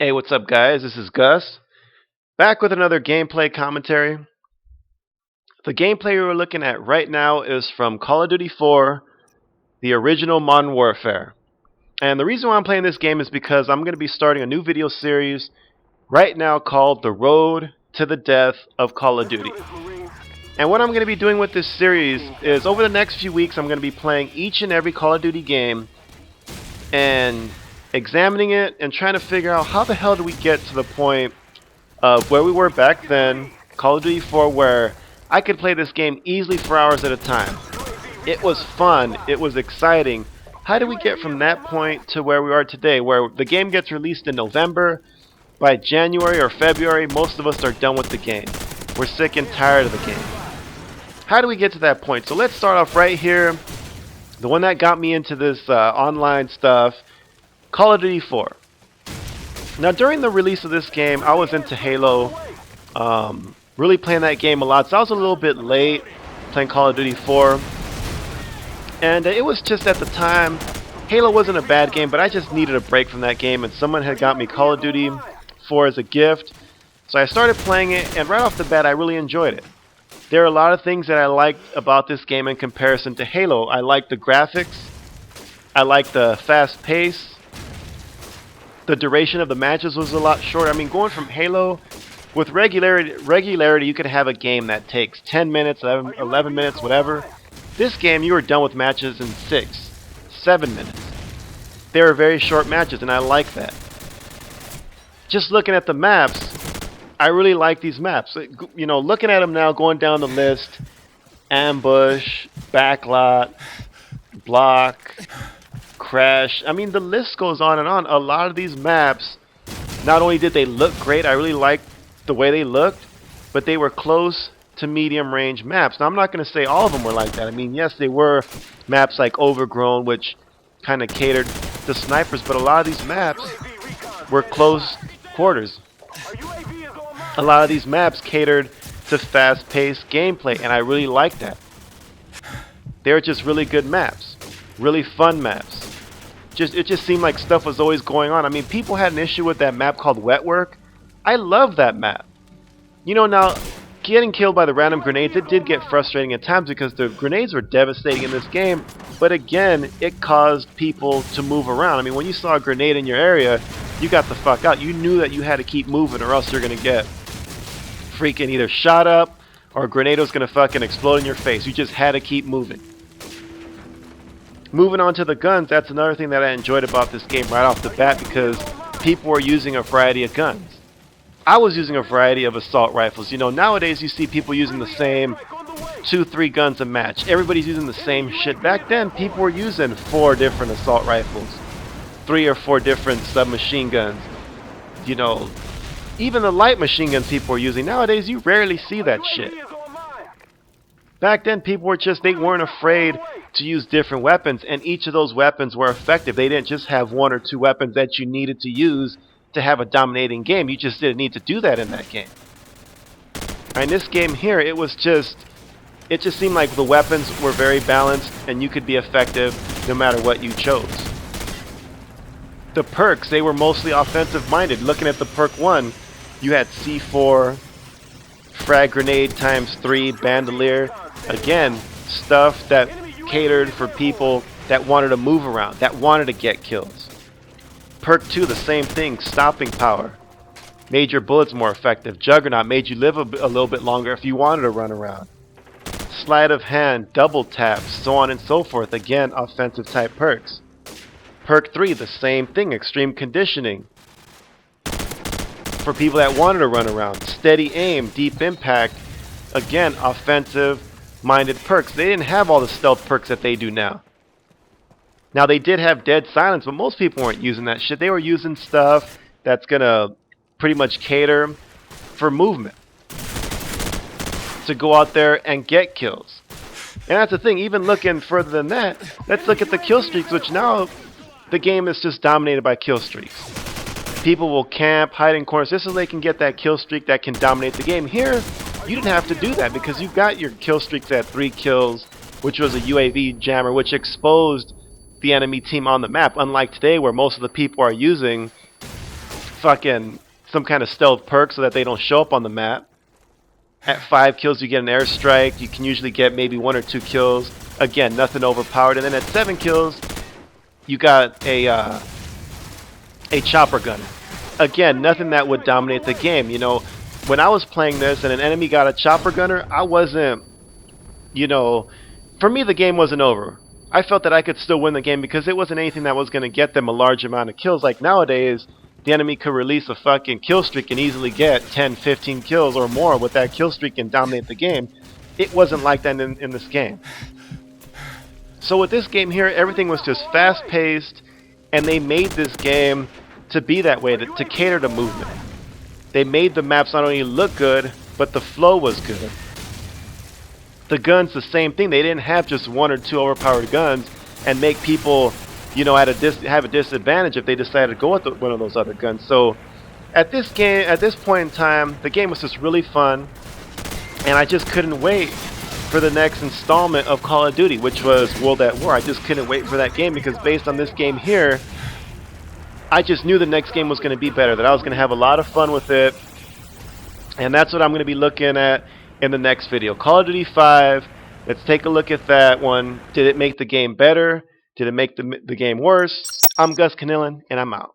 Hey, what's up, guys? This is Gus, back with another gameplay commentary. The gameplay we're looking at right now is from Call of Duty 4, the original Modern Warfare. And the reason why I'm playing this game is because I'm going to be starting a new video series right now called The Road to the Death of Call of Duty. And what I'm going to be doing with this series is over the next few weeks I'm going to be playing each and every Call of Duty game and examining it and trying to figure out how the hell do we get to the point of where we were back then, Call of Duty 4, where I could play this game easily for hours at a time. It was fun, it was exciting. How do we get from that point to where we are today, where the game gets released in November? By January or February, most of us are done with the game. We're sick and tired of the game. How do we get to that point? So let's start off right here. The one that got me into this online stuff, Call of Duty 4. Now, during the release of this game, I was into Halo, really playing that game a lot, so I was a little bit late playing Call of Duty 4. And it was just at the time, Halo wasn't a bad game, but I just needed a break from that game, and someone had got me Call of Duty 4 as a gift. So I started playing it, and right off the bat, I really enjoyed it. There are a lot of things that I liked about this game in comparison to Halo. I liked the graphics, I liked the fast pace. The duration of the matches was a lot shorter. I mean, going from Halo, with regularity, you could have a game that takes 10 minutes, 11 minutes, whatever. This game, you were done with matches in 6, 7 minutes. They were very short matches, and I like that. Just looking at the maps, I really like these maps. You know, looking at them now, going down the list, ambush, backlot, block, crash. I mean, the list goes on and on. A lot of these maps, not only did they look great, I really liked the way they looked, but they were close to medium range maps. Now, I'm not going to say all of them were like that. I mean, yes, they were maps like Overgrown, which kind of catered to snipers, but a lot of these maps were close quarters. A lot of these maps catered to fast-paced gameplay, and I really liked that. They were just really good maps, really fun maps. It just seemed like stuff was always going on. I mean, people had an issue with that map called Wet Work. I love that map. You know, now, getting killed by the random grenades, it did get frustrating at times because the grenades were devastating in this game, but again, it caused people to move around. I mean, when you saw a grenade in your area, you got the fuck out. You knew that you had to keep moving or else you're going to get freaking either shot up or a grenade was going to fucking explode in your face. You just had to keep moving. Moving on to the guns, that's another thing that I enjoyed about this game right off the bat because people were using a variety of guns. I was using a variety of assault rifles. You know, nowadays you see people using the same 2-3 guns a match. Everybody's using the same shit. Back then, people were using 4 different assault rifles, 3 or 4 different submachine guns. You know, even the light machine guns people were using. Nowadays, you rarely see that shit. Back then, people were just, they weren't afraid to use different weapons, and each of those weapons were effective. They didn't just have 1 or 2 weapons that you needed to use to have a dominating game. You just didn't need to do that in that game. In this game here, it just seemed like the weapons were very balanced, and you could be effective no matter what you chose. The perks, they were mostly offensive-minded. Looking at the perk 1, you had C4, frag grenade ×3, bandolier. Again, stuff that catered for people that wanted to move around, that wanted to get kills. Perk 2, the same thing, stopping power. Made your bullets more effective. Juggernaut made you live a little bit longer if you wanted to run around. Sleight of hand, double tap, so on and so forth. Again, offensive type perks. Perk 3, the same thing, extreme conditioning. For people that wanted to run around. Steady aim, deep impact. Again, offensive-minded perks. They didn't have all the stealth perks that they do now. Now, they did have dead silence, but most people weren't using that shit. They were using stuff that's going to pretty much cater for movement. To go out there and get kills. And that's the thing, even looking further than that, let's look at the kill streaks, which now the game is just dominated by kill streaks. People will camp, hide in corners, just so they can get that kill streak that can dominate the game. Here, you didn't have to do that because you got your kill streaks at 3 kills, which was a UAV jammer, which exposed the enemy team on the map, unlike today where most of the people are using fucking some kind of stealth perk so that they don't show up on the map. At 5 kills, you get an airstrike. You can usually get maybe 1 or 2 kills. Again, nothing overpowered. And then at 7 kills, you got a chopper gunner. Again, nothing that would dominate the game. You know, when I was playing this and an enemy got a chopper gunner, I wasn't, you know, for me the game wasn't over. I felt that I could still win the game because it wasn't anything that was going to get them a large amount of kills. Like nowadays, the enemy could release a fucking kill streak and easily get 10, 15 kills or more with that kill streak and dominate the game. It wasn't like that in this game. So with this game here, everything was just fast-paced, and they made this game to be that way, to cater to movement. They made the maps not only look good, but the flow was good. The guns, the same thing. They didn't have just 1 or 2 overpowered guns and make people, you know, have a disadvantage if they decided to go with one of those other guns. So at this point in time, the game was just really fun, and I just couldn't wait for the next installment of Call of Duty, which was World at War. I just couldn't wait for that game because based on this game here, I just knew the next game was going to be better, that I was going to have a lot of fun with it, and that's what I'm going to be looking at in the next video. Call of Duty 5, let's take a look at that one. Did it make the game better? Did it make the game worse? I'm GusCunnilin, and I'm out.